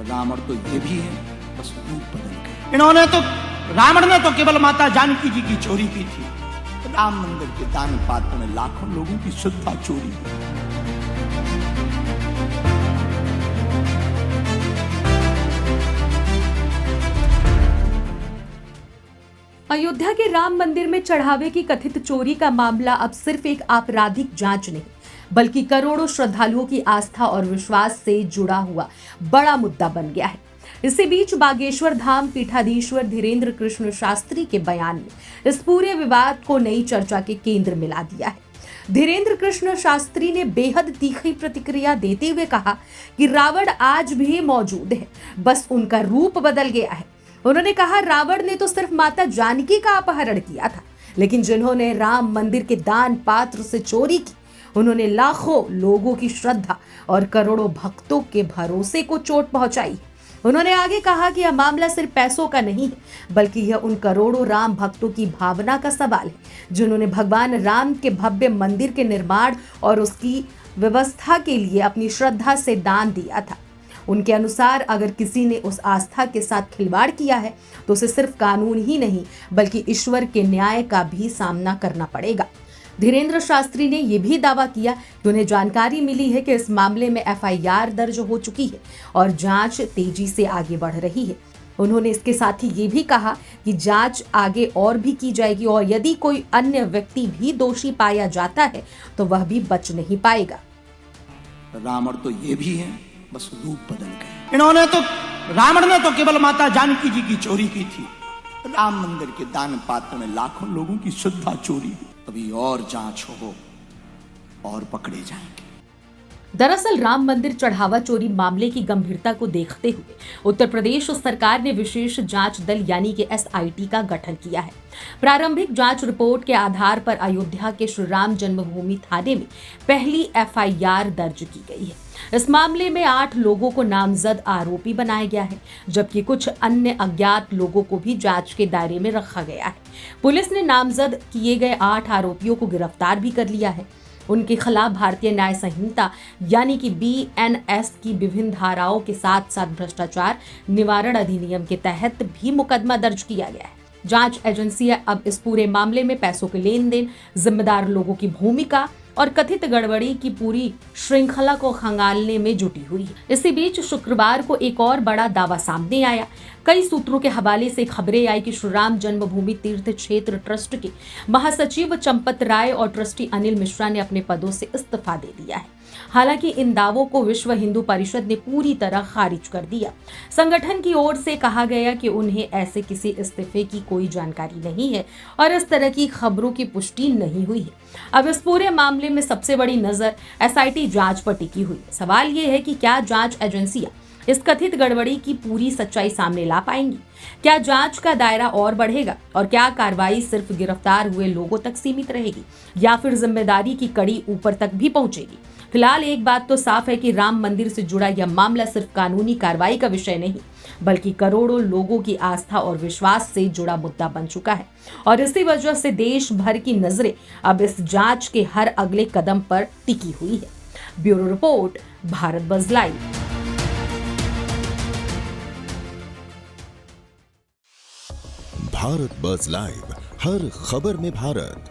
रावण तो ये भी है, बस रूप बदल गए। इन्होंने तो, रावण ने तो केवल माता जानकी जी की चोरी की थी, राम मंदिर के दान पात्र ने लाखों लोगों की श्रद्धा चोरी की। अयोध्या के राम मंदिर में चढ़ावे की कथित चोरी का मामला अब सिर्फ एक आपराधिक जांच नहीं, बल्कि करोड़ों श्रद्धालुओं की आस्था और विश्वास से जुड़ा हुआ बड़ा मुद्दा बन गया है। इसी बीच बागेश्वर धाम पीठाधीश्वर धीरेन्द्र कृष्ण शास्त्री के बयान ने इस पूरे विवाद को नई चर्चा के केंद्र में ला दिया है। धीरेन्द्र कृष्ण शास्त्री ने बेहद तीखी प्रतिक्रिया देते हुए कहा कि रावण आज भी मौजूद है, बस उनका रूप बदल गया है। उन्होंने कहा, रावण ने तो सिर्फ माता जानकी का अपहरण किया था, लेकिन जिन्होंने राम मंदिर के दान पात्र से चोरी की, उन्होंने लाखों लोगों की श्रद्धा और करोड़ों भक्तों के भरोसे को चोट पहुंचाई। उन्होंने आगे कहा कि यह मामला सिर्फ पैसों का नहीं है, बल्कि यह उन करोड़ों राम भक्तों की भावना का सवाल है, जिन्होंने भगवान राम के भव्य मंदिर के निर्माण और उसकी व्यवस्था के लिए अपनी श्रद्धा से दान दिया था। उनके अनुसार अगर किसी ने उस आस्था के साथ खिलवाड़ किया है तो उसे सिर्फ कानून ही नहीं, बल्कि ईश्वर के न्याय का भी सामना करना पड़ेगा। धीरेन्द्र शास्त्री ने यह भी दावा किया कि उन्हें जानकारी मिली है कि इस मामले में एफआईआर दर्ज हो चुकी है और जांच तेजी से आगे बढ़ रही है। उन्होंने इसके साथ ही ये भी कहा कि जांच आगे और भी की जाएगी और यदि कोई अन्य व्यक्ति भी दोषी पाया जाता है तो वह भी बच नहीं पाएगा। रावण तो ये भी है, बस रूप बदल गए। इन्होंने तो, रावण ने तो केवल माता जानकी जी की चोरी की थी, राम मंदिर के दान पात्र ने लाखों लोगों की श्रद्धा चोरी की। अभी और जांच हो और पकड़े जाएंगे। दरअसल राम मंदिर चढ़ावा चोरी मामले की गंभीरता को देखते हुए उत्तर प्रदेश सरकार ने विशेष जांच दल यानी कि एसआईटी का गठन किया है। प्रारंभिक जांच रिपोर्ट के आधार पर अयोध्या के श्री राम जन्मभूमि थाने में पहली एफआईआर दर्ज की गई है। इस मामले में 8 लोगों को नामजद आरोपी बनाया गया है, जबकि कुछ अन्य अज्ञात लोगों को भी जांच के दायरे में रखा गया है। पुलिस ने नामजद किए गए 8 आरोपियों को गिरफ्तार भी कर लिया है। उनके खिलाफ भारतीय न्याय संहिता यानी कि बीएनएस की विभिन्न धाराओं के साथ साथ भ्रष्टाचार निवारण अधिनियम के तहत भी मुकदमा दर्ज किया गया है। जांच एजेंसियां अब इस पूरे मामले में पैसों के लेन देन, जिम्मेदार लोगों की भूमिका और कथित गड़बड़ी की पूरी श्रृंखला को खंगालने में जुटी हुई है। इसी बीच शुक्रवार को एक और बड़ा दावा सामने आया। कई सूत्रों के हवाले से खबरें आई कि श्री राम जन्मभूमि तीर्थ क्षेत्र ट्रस्ट के महासचिव चंपत राय और ट्रस्टी अनिल मिश्रा ने अपने पदों से इस्तीफा दे दिया है। हालांकि इन दावों को विश्व हिंदू परिषद ने पूरी तरह खारिज कर दिया। संगठन की ओर से कहा गया कि उन्हें ऐसे किसी इस्तीफे की कोई जानकारी नहीं है और इस तरह की खबरों की पुष्टि नहीं हुई है। अब इस पूरे मामले में सबसे बड़ी नजर एसआईटी जांच पर टिकी हुई है। सवाल ये है कि क्या जांच एजेंसियां इस कथित गड़बड़ी की पूरी सच्चाई सामने ला पाएंगी? क्या जांच का दायरा और बढ़ेगा और क्या कार्रवाई सिर्फ गिरफ्तार हुए लोगों तक सीमित रहेगी या फिर जिम्मेदारी की कड़ी ऊपर तक भी पहुंचेगी? फिलहाल एक बात तो साफ है कि राम मंदिर से जुड़ा यह मामला सिर्फ कानूनी कार्रवाई का विषय नहीं, बल्कि करोड़ों लोगों की आस्था और विश्वास से जुड़ा मुद्दा बन चुका है और इसी वजह से देश भर की नजरें अब इस जांच के हर अगले कदम पर टिकी हुई है। Bureau report, Bharat buzz live. Bharat buzz live, हर खबर में भारत।